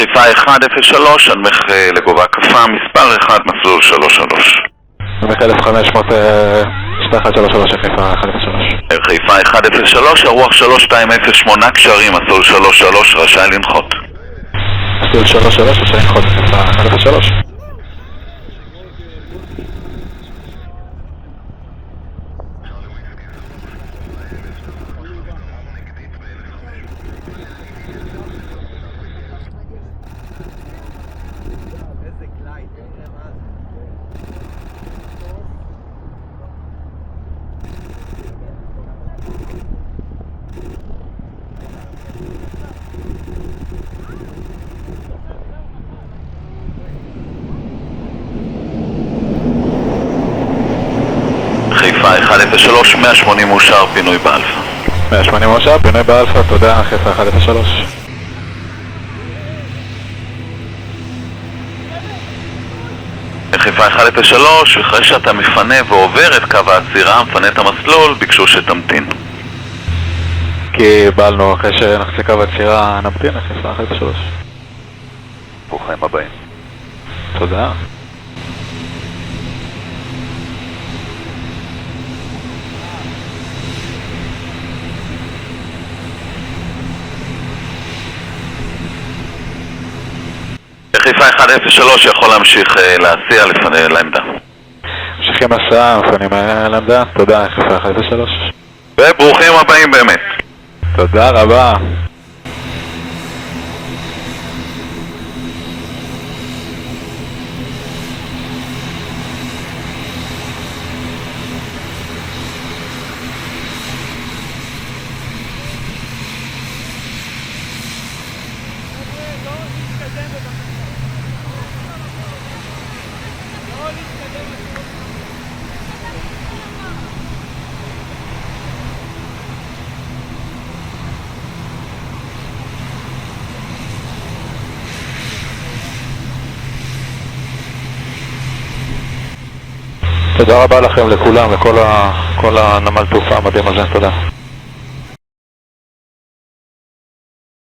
חיפה 103, הנמך לגובה הקפה, מספר 1, מסלול 33. הנמך 1500, 2133, חיפה 103. חיפה 103, הרוח 3208 קשרים, מסלול 33, רשאי לנחות. מסלול 33, רשאי לנחות, חיפה 103. חיפה 103, 180 מאושר, פינוי באלפא. 180 מאושר, פינוי באלפא, תודה, חיפה 103. חיפה 103, אחרי שאתה מפנה ועובר את קו העצירה, מפנה את המסלול, ביקשו שתמתין. קיבלנו, אחרי שנחצי קו העצירה נמתין, חיפה 103. ברוכים הבאים. תודה. חיפה 103 יכול להמשיך להסיע לפני לעמדה. ממשיכים הסעה, מפנים לעמדה, תודה, חיפה 103. וברוכים הבאים באמת. תודה רבה. תודה רבה לכם, לכולם, לכל הנמל תעופה המדהים הזה, תודה.